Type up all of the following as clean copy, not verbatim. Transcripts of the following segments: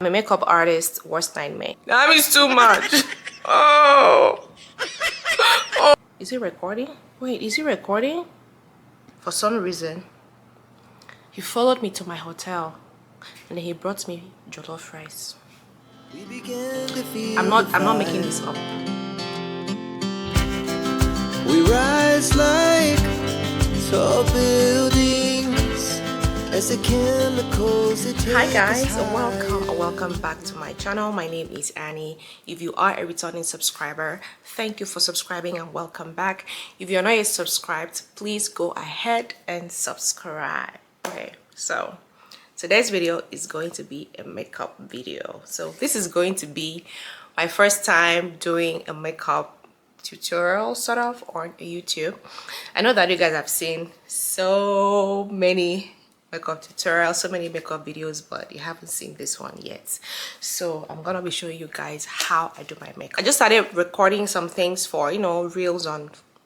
I'm a makeup artist, worst nightmare. That is too much. Oh. Is it recording? Wait, is it recording? For some reason, he followed me to my hotel and then he brought me jollof rice. I'm not making this up. We rise like tall buildings as the chemicals that take Hi guys, us welcome back to my channel. My name is Annie. If you are a returning subscriber, thank you for subscribing and welcome back. If you're not yet subscribed, please go ahead and subscribe. Okay, so today's video is going to be a makeup video. So this is going to be my first time doing a makeup tutorial sort of on YouTube. I know that you guys have seen so many makeup tutorials, so many makeup videos, but you haven't seen this one yet. So I'm gonna be showing you guys how I do my makeup. I just started recording some things for, you know, reels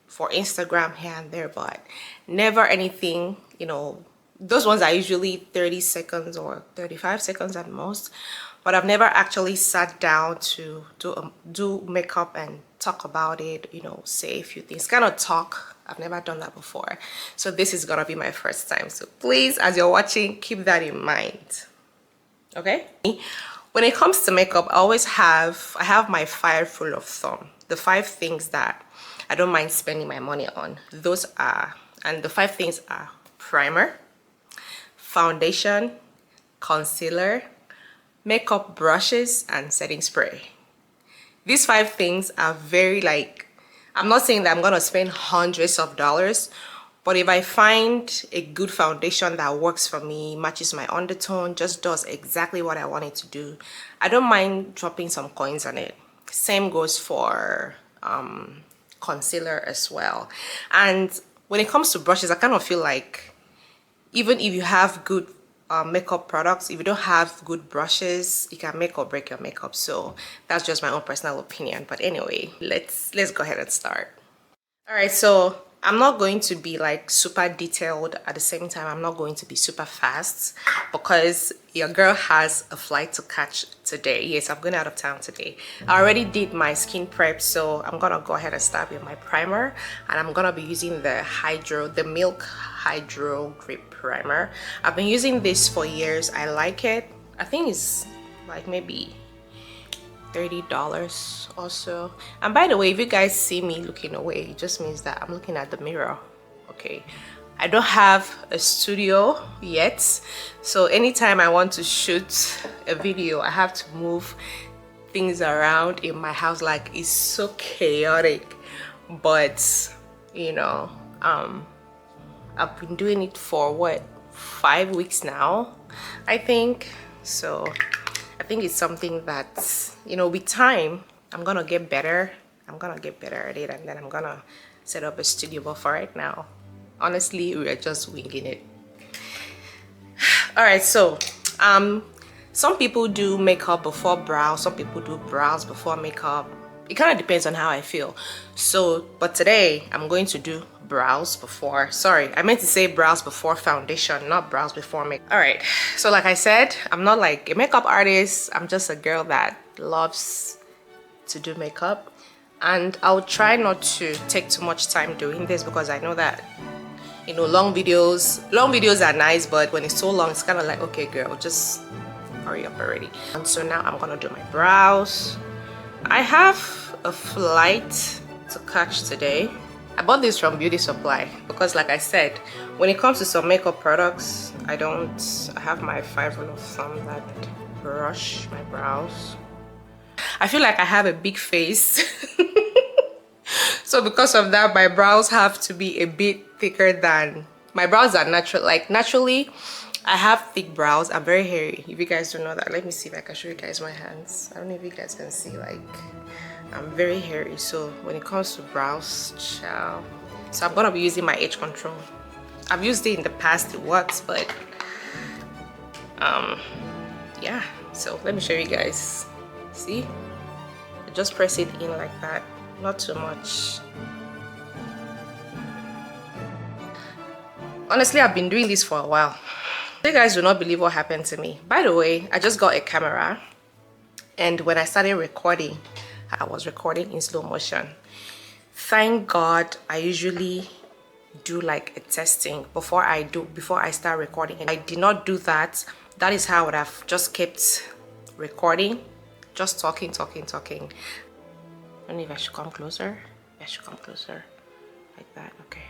for Instagram here and there, but never anything, you know, those ones are usually 30 seconds or 35 seconds at most, but I've never actually sat down to do makeup and talk about it, you know, say a few things, kind of talk. I've never done that before, so this is gonna be my first time. So please, as you're watching, keep that in mind. Okay, when it comes to makeup, I have my 5 rule of thumb, the 5 things that I don't mind spending my money on. Those are, and the 5 things are: primer, foundation, concealer, makeup brushes, and setting spray. These 5 things are very, like, I'm not saying that I'm gonna spend hundreds of dollars, but if I find a good foundation that works for me, matches my undertone, just does exactly what I want it to do, I don't mind dropping some coins on it. Same goes for concealer as well. And when it comes to brushes, I kind of feel like even if you have good makeup products, if you don't have good brushes, it can make or break your makeup. So that's just my own personal opinion. But anyway, let's go ahead and start. All right, so I'm not going to be like super detailed. At the same time, I'm not going to be super fast because your girl has a flight to catch today. Yes, I'm going out of town today. I already did my skin prep, so I'm gonna go ahead and start with my primer, and I'm gonna be using the Milk Hydro Grip Primer. I've been using this for years. I like it. I think it's like maybe $30 or so. And by the way, if you guys see me looking away, it just means that I'm looking at the mirror. Okay, I don't have a studio yet, so anytime I want to shoot a video, I have to move things around in my house. Like, it's so chaotic, but you know, I've been doing it for what, 5 weeks now, I think. So I think it's something that, you know, with time I'm gonna get better. I'm gonna get better at it, and then I'm gonna set up a studio. But for right now, honestly, we are just winging it. All right, so some people do makeup before brows, some people do brows before makeup. It kind of depends on how I feel. So, but today I'm going to do brows before, sorry, I meant to say brows before foundation, not brows before makeup. All right, so like I said, I'm not like a makeup artist. I'm just a girl that loves to do makeup, and I'll try not to take too much time doing this because I know that, you know, long videos are nice, but when it's so long, it's kind of like, okay girl, just hurry up already. And so now I'm gonna do my brows. I have a flight to catch today. I bought this from Beauty Supply because, like I said, when it comes to some makeup products, I have my 5 rule of thumb that brush my brows. I feel like I have a big face. So because of that, my brows have to be a bit thicker than, my brows are natural, like naturally I have thick brows. I'm very hairy. If you guys don't know that, let me see if I can show you guys my hands. I don't know if you guys can see, like, I'm very hairy. So when it comes to brows, ciao. So I'm gonna be using my H control. I've used it in the past, it works, but yeah. So let me show you guys. See, I just press it in like that, not too much. Honestly, I've been doing this for a while. You guys will not believe what happened to me. By the way, I just got a camera, and when I started recording, I was recording in slow motion. Thank God I usually do like a testing before I start recording, and I did not do that. That is how I would have just kept recording, just talking. I don't know if I should come closer. I should come closer like that. Okay.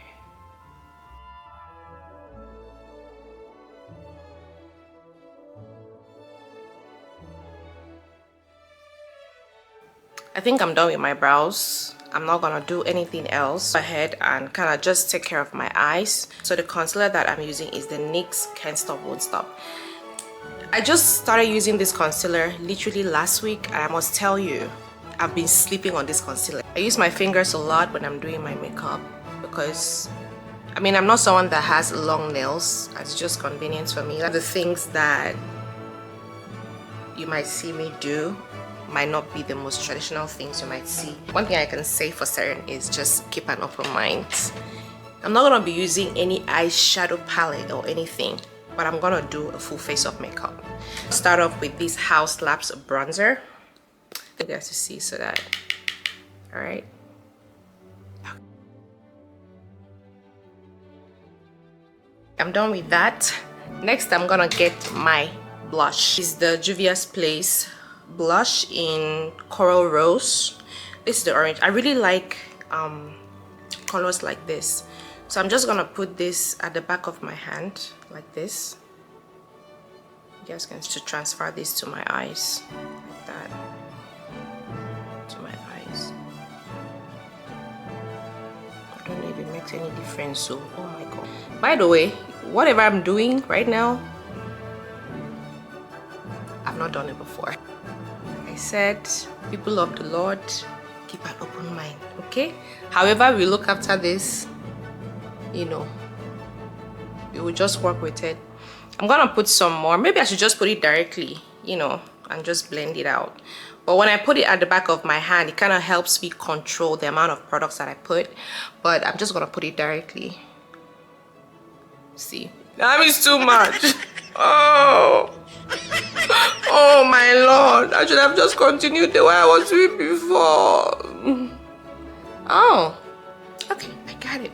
I think I'm done with my brows. I'm not gonna do anything else. Go ahead and kind of just take care of my eyes. So the concealer that I'm using is the NYX Can't Stop Won't Stop. I just started using this concealer literally last week, and I must tell you, I've been sleeping on this concealer. I use my fingers a lot when I'm doing my makeup because I mean, I'm not someone that has long nails. It's just convenient for me. The things that you might see me do might not be the most traditional things you might see. One thing I can say for certain is just keep an open mind. I'm not gonna be using any eyeshadow palette or anything, but I'm gonna do a full face of makeup. Start off with this House Labs bronzer. You guys to see so that, all right. I'm done with that. Next, I'm gonna get my blush. This is the Juvia's Place blush in Coral Rose. This is the orange. I really like colors like this, so I'm just gonna put this at the back of my hand like this. You guys can to transfer this to my eyes like that, to my eyes. I don't know if it makes any difference, so oh my god. By the way, whatever I'm doing right now, I've not done it before. Like I said, people of the Lord, keep an open mind, okay? However we look after this, you know, we will just work with it. I'm gonna put some more. Maybe I should just put it directly, you know, and just blend it out. But when I put it at the back of my hand, it kind of helps me control the amount of products that I put. But I'm just gonna put it directly. See, that is too much. Oh my Lord, I should have just continued the way I was doing before. Oh, okay, I got it.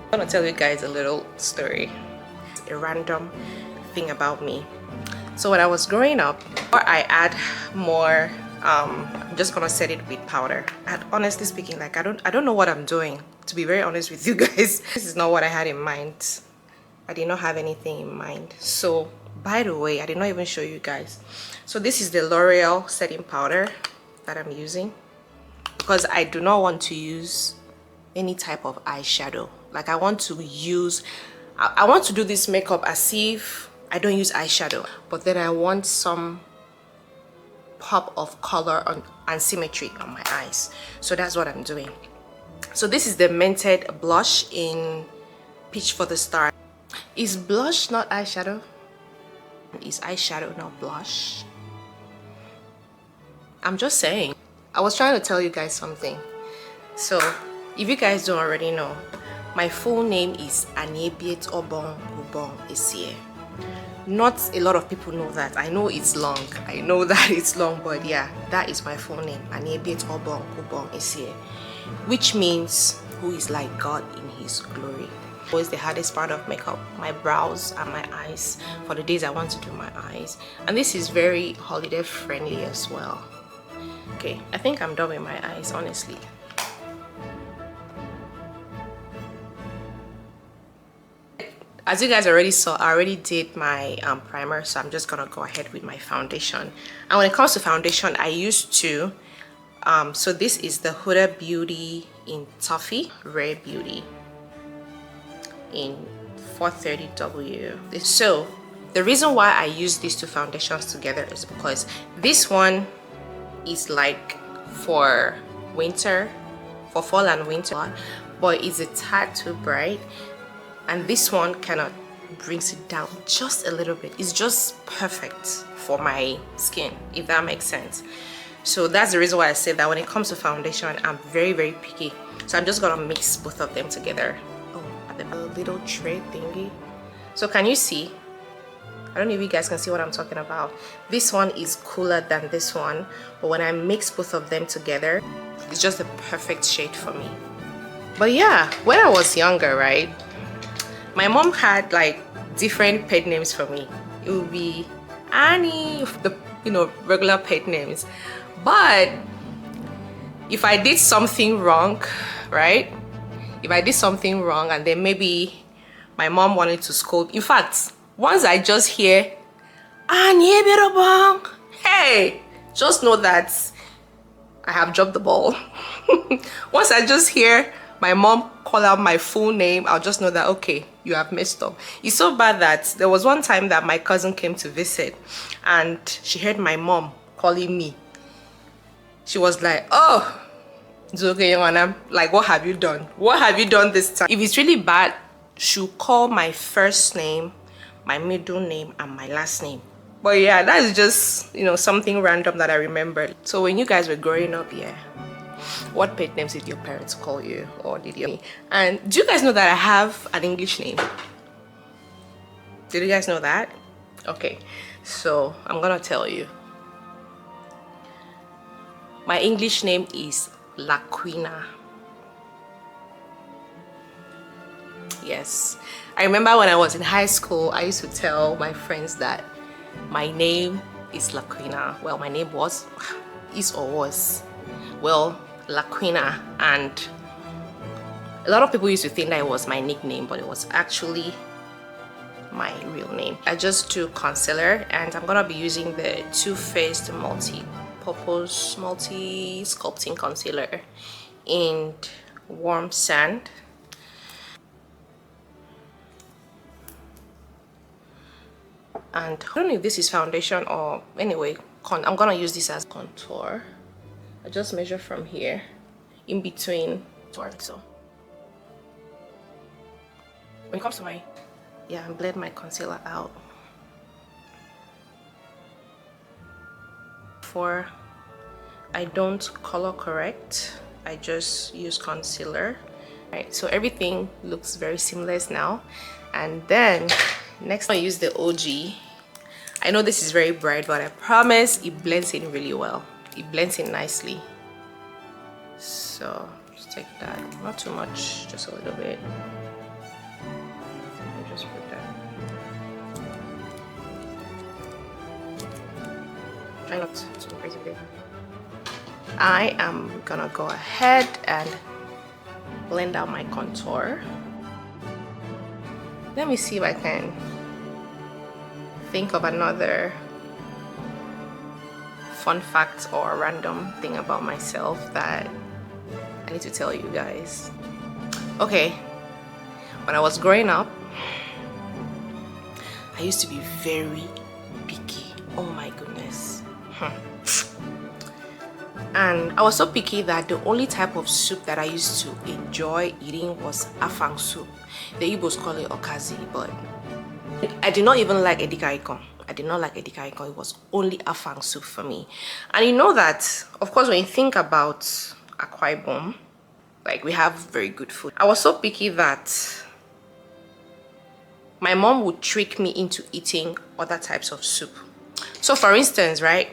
I'm gonna tell you guys a little story. It's a random thing about me. So when I was growing up, I add more I'm just gonna set it with powder. And honestly speaking, like I don't know what I'm doing, to be very honest with you guys. This is not what I had in mind. I did not have anything in mind. So by the way, I did not even show you guys. So this is the L'Oreal setting powder that I'm using because I do not want to use any type of eyeshadow. Like I want to do this makeup as if I don't use eyeshadow, but then I want some pop of color and symmetry on my eyes. So that's what I'm doing. So this is the Mented blush in Peach for the Star. Is blush not eyeshadow? Is eyeshadow not blush? I'm just saying. I was trying to tell you guys something. So if you guys don't already know, my full name is Aniebiet Obon Ubon Esie. Not a lot of people know that. I know it's long. I know that it's long, but yeah, that is my full name, Aniebiet Obon Ubon Esie, which means who is like God in his glory. Always the hardest part of makeup, my brows and my eyes, for the days I want to do my eyes. And this is very holiday friendly as well. Okay, I think I'm done with my eyes, honestly. As you guys already saw, I already did my primer, so I'm just gonna go ahead with my foundation. And when it comes to foundation, I used to so this is the Huda Beauty in Toffee, Rare Beauty in 430W. So the reason why I use these two foundations together is because this one is like for winter, for fall and winter, but it's a tad too bright, and this one kind of brings it down just a little bit. It's just perfect for my skin, if that makes sense. So that's the reason why I said that when it comes to foundation, I'm very picky. So I'm just gonna mix both of them together. Oh, at the little tray thingy. So can you see? I don't know if you guys can see what I'm talking about. This one is cooler than this one, but when I mix both of them together, it's just the perfect shade for me. But yeah, when I was younger, right, my mom had like different pet names for me. It would be Annie, the regular pet names. But if I did something wrong, right? If I did something wrong and then maybe my mom wanted to scold. In fact, once I just hear Annie, hey, just know that I have dropped the ball. Once I just hear my mom call out my full name, I'll just know that, okay, you have messed up. It's so bad that there was one time that my cousin came to visit and she heard my mom calling me. She was like, oh, it's okay, Yohana. Like, what have you done? What have you done this time? If it's really bad, she'll call my first name, my middle name, and my last name. But yeah, that is just, something random that I remembered. So when you guys were growing up, yeah, what pet names did your parents call you? Or did you? And do you guys know that I have an English name? Did you guys know that? Okay, so I'm gonna tell you. My English name is Laquina. Yes, I remember when I was in high school, I used to tell my friends that my name is Laquina. Well, my name is or was, well, Laquina, and a lot of people used to think that it was my nickname, but it was actually my real name. I just do concealer, and I'm gonna be using the Too Faced multi-purpose multi-sculpting concealer in warm sand. And I don't know if this is foundation or anyway, I'm gonna use this as contour. I just measure from here in between, so when it comes to and blend my concealer out. For I don't color correct, I just use concealer. Right, so everything looks very seamless now. And then next I use the OG. I know this is very bright, but I promise it blends in really well. It blends in nicely. So just take that, not too much, just a little bit. I just put that. Try not to go crazy big. I am gonna go ahead and blend out my contour. Let me see if I can think of another fun fact or random thing about myself that I need to tell you guys. Okay, when I was growing up, I used to be very picky. Oh my goodness. And I was so picky that the only type of soup that I used to enjoy eating was afang soup. The Igbos call it okazi, but I did not even like edikaikon. I did not like edikaikon. It was only afang soup for me. And you know that, of course, when you think about Akwa Ibom, like, we have very good food. I was so picky that my mom would trick me into eating other types of soup. So for instance, right,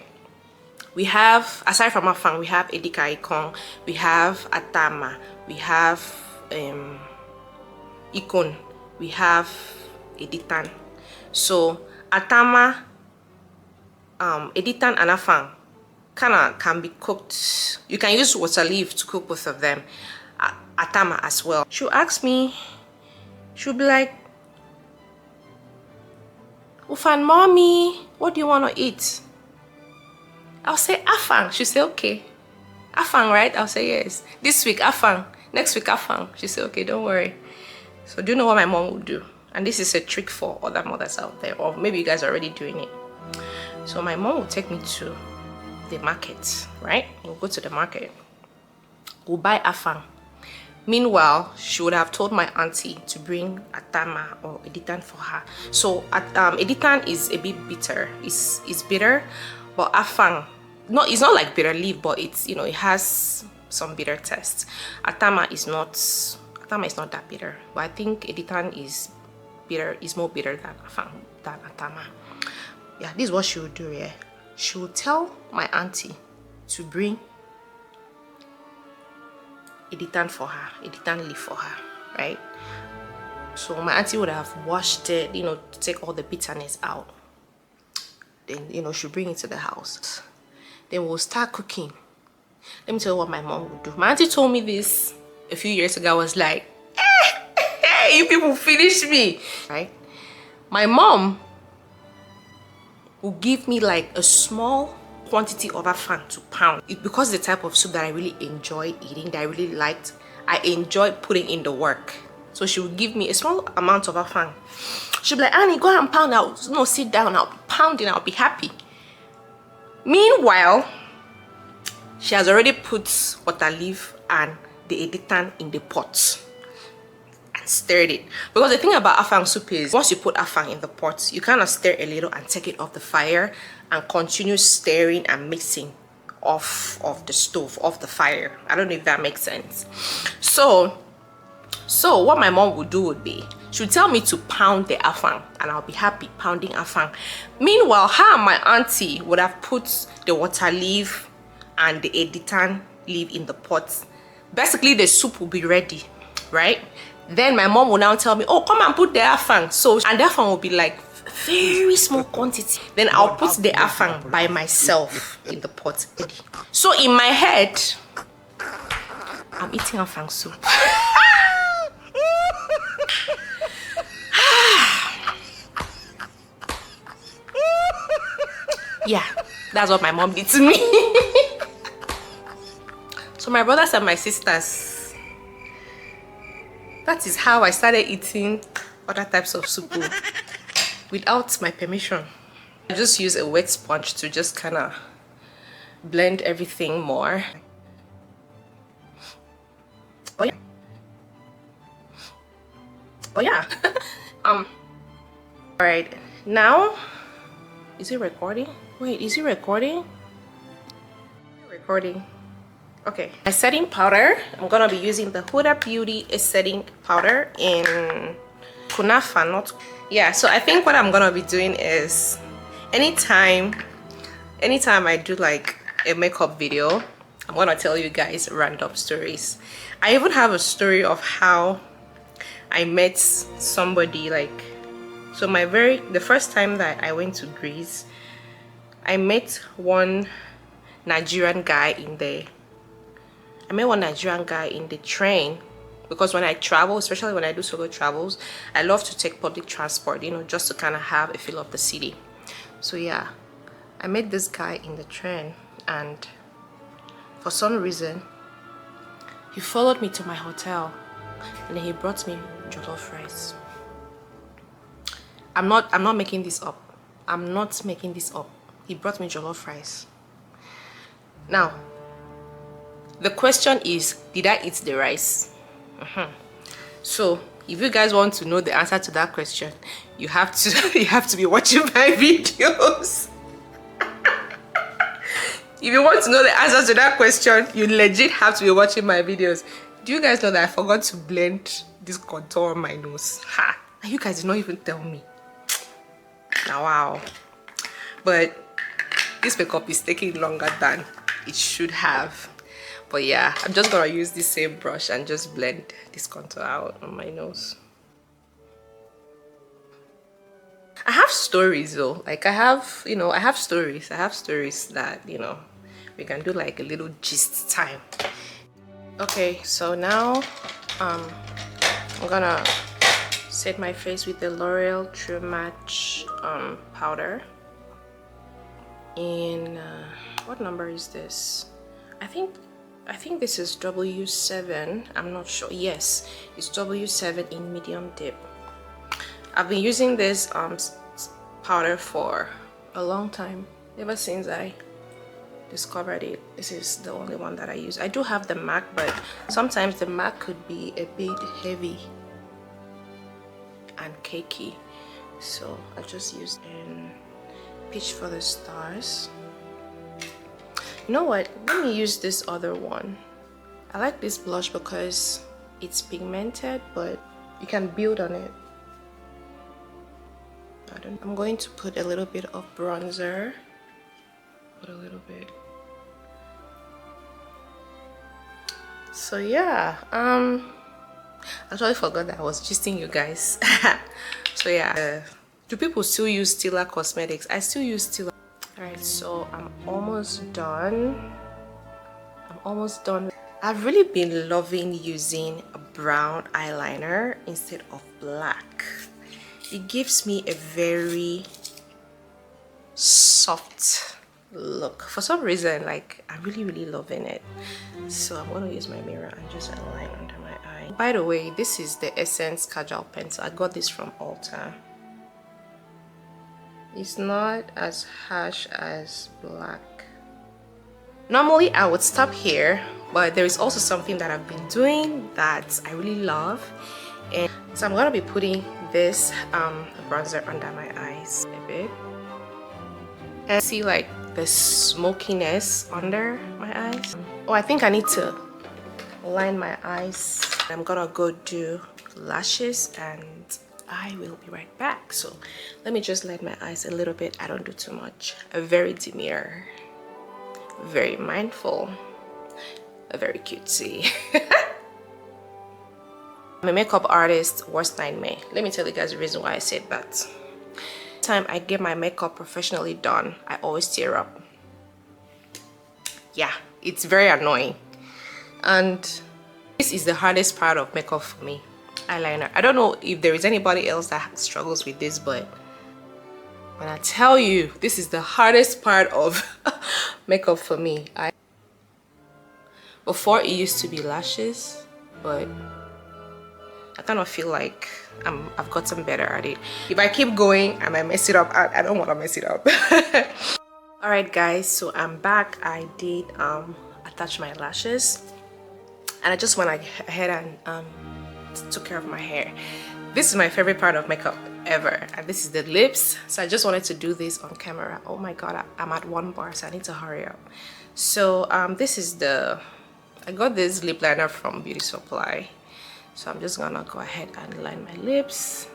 we have, aside from afang, we have edikaikon, we have atama, we have ikon, we have editan. So atama, editan and afang can be cooked. You can use water leaf to cook both of them. Atama as well. She'll ask me, she'll be like, Ufan, mommy, what do you want to eat? I'll say afang. She'll say, okay. Afang, right? I'll say yes. This week afang, next week afang. She'll say, okay, don't worry. So do you know what my mom would do? And this is a trick for other mothers out there, or maybe you guys are already doing it. So my mom will take me to the market, right? We'll go to the market. We'll buy afang. Meanwhile, she would have told my auntie to bring atama or editan for her. So editan is a bit bitter. It's bitter, but afang, no, it's not like bitter leaf, but it's, you know, it has some bitter taste. Atama is not that bitter, but I think editan is bitter, is more bitter than afang, than atama. Yeah, this is what she would do. Yeah, she would tell my auntie to bring a detan for her, a detan leaf for her, right? So my auntie would have washed it, you know, to take all the bitterness out. Then, you know, she'll bring it to the house. Then we'll start cooking. Let me tell you what my mom would do. My auntie told me this a few years ago. I was like, hey, you people finish me, right? My mom will give me like a small quantity of afang to pound. Because the type of soup that I really enjoy eating, that I really liked, I enjoy putting in the work. So she would give me a small amount of afang. She'll be like, Annie, go and pound. No, sit down. I'll be pounding. I'll be happy. Meanwhile, she has already put water leaf and the editan in the pot and stirred it. Because the thing about afang soup is, once you put afang in the pot, you kind of stir a little and take it off the fire and continue stirring and mixing off of the stove, off the fire. I don't know if that makes sense. So what my mom would do would be, she would tell me to pound the afang and I'll be happy pounding afang. Meanwhile, her and my auntie would have put the water leaf and the editan leaf in the pot. Basically, the soup will be ready, right? Then my mom will now tell me, oh, come and put the afang. So, and the afang will be like very small quantity. Then I'll put the afang by myself in the pot. So in my head, I'm eating afang soup. Yeah, that's what my mom did to me. So my brothers and my sisters, that is how I started eating other types of soup without my permission. I just use a wet sponge to just kind of blend everything more. Oh yeah. Oh yeah. All right, now, is it recording? Wait, is it recording? Recording. Okay, my setting powder, I'm gonna be using the Huda Beauty setting powder in Kunafa, not, yeah. So I think what I'm gonna be doing is, anytime I do like a makeup video, I'm gonna tell you guys random stories. I even have a story of how I met somebody, like, so the first time that I went to Greece, I met one Nigerian guy in the train, because when I travel, especially when I do solo travels, I love to take public transport, you know, just to kind of have a feel of the city. So yeah, I met this guy in the train, and for some reason he followed me to my hotel and then he brought me jollof rice. I'm not making this up. I'm not making this up. He brought me jollof rice. Now, the question is, did I eat the rice? So, if you guys want to know the answer to that question, you have to be watching my videos. If you want to know the answer to that question, you legit have to be watching my videos. Do you guys know that I forgot to blend this contour on my nose? Ha! And you guys did not even tell me. Now, wow. But this makeup is taking longer than it should have. But yeah, I'm just gonna use this same brush and just blend this contour out on my nose. I have stories though. Like I have stories that, you know, we can do like a little gist time. Okay, so now I'm gonna set my face with the L'Oreal True Match powder in what number is this? I think this is W7. I'm not sure. Yes, it's W7 in medium dip. I've been using this powder for a long time, ever since I discovered it. This is the only one that I use. I do have the MAC, but sometimes the MAC could be a bit heavy and cakey, so I just use in Peach for the Stars. You know what, let me use this other one. I like this blush because it's pigmented, but you can build on it. I'm going to put a little bit of bronzer. Put a little bit. So yeah, I actually forgot that I was gisting you guys. So yeah, do people still use Stila Cosmetics? I still use Stila. Alright, so I'm almost done. I've really been loving using a brown eyeliner instead of black. It gives me a very soft look. For some reason, like, I'm really loving it. So I'm going to use my mirror and just align under my eye. By the way, this is the Essence Kajal pencil. I got this from Ulta. It's not as harsh as black. Normally I would stop here, but there is also something that I've been doing that I really love, and so I'm gonna be putting this bronzer under my eyes a bit, and see like the smokiness under my eyes. Oh, I think I need to line my eyes. I'm gonna go do lashes and I will be right back. So let me just line my eyes a little bit. I don't do too much. A very demure, very mindful, a very cutesy. I'm a makeup artist, worst nightmare. Let me tell you guys the reason why I said that. Time I get my makeup professionally done, I always tear up. Yeah, it's very annoying. And this is the hardest part of makeup for me, eyeliner. I don't know if there is anybody else that struggles with this, but when I tell you, this is the hardest part of makeup for me. Before it used to be lashes, but I kind of feel like I've gotten better at it. If I keep going, I might mess it up. I don't want to mess it up. Alright guys, so I'm back. I did attach my lashes, and I just went ahead and took care of my hair. This is my favorite part of makeup ever, and this is the lips. So I just wanted to do this on camera. Oh my god, I'm at 1 bar, so I need to hurry up. So this is I got this lip liner from Beauty Supply. So I'm just gonna go ahead and line my lips.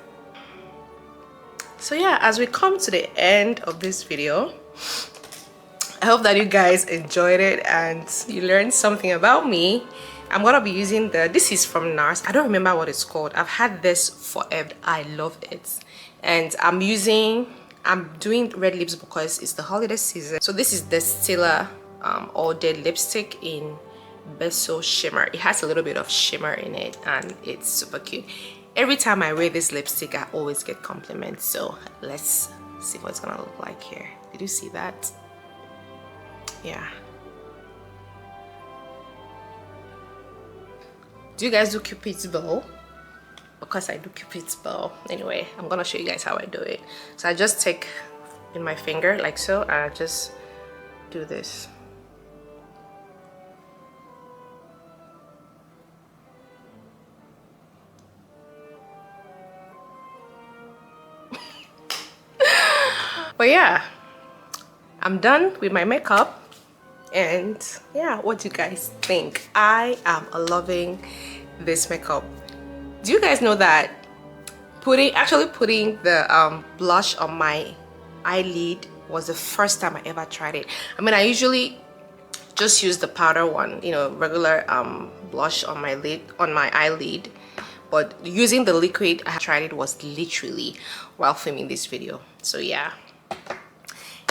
So yeah, as we come to the end of this video, I hope that you guys enjoyed it and you learned something about me. I'm gonna be using this is from NARS. I don't remember what it's called. I've had this forever. I love it. And I'm doing red lips because it's the holiday season. So this is the Stila All Day lipstick in Beso Shimmer. It has a little bit of shimmer in it and it's super cute. Every time I wear this lipstick, I always get compliments. So let's see what it's gonna look like here. Did you see that? Yeah. Do you guys do Cupid's bow? Because I do Cupid's bow. Anyway, I'm gonna show you guys how I do it. So I just take in my finger like so, and I just do this. But yeah, I'm done with my makeup. And yeah, what do you guys think? I am loving this makeup. Do you guys know that actually putting the blush on my eyelid was the first time I ever tried it? I mean, I usually just use the powder one, you know, regular blush on my eyelid, but using the liquid I tried it was literally while filming this video. So yeah.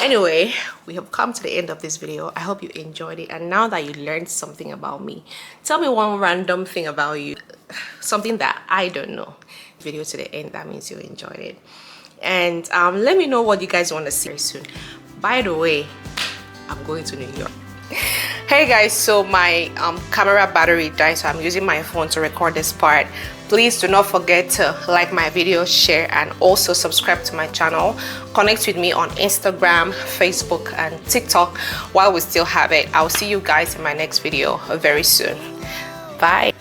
Anyway, we have come to the end of this video. I hope you enjoyed it, and now that you learned something about me, tell me one random thing about you, something that I don't know. Video to the end, that means you enjoyed it. And let me know what you guys want to see very soon. By the way, I'm going to New York. Hey guys, so my camera battery died, so I'm using my phone to record this part. Please do not forget to like my video, share, and also subscribe to my channel. Connect with me on Instagram, Facebook, and TikTok while we still have it. I'll see you guys in my next video very soon. Bye.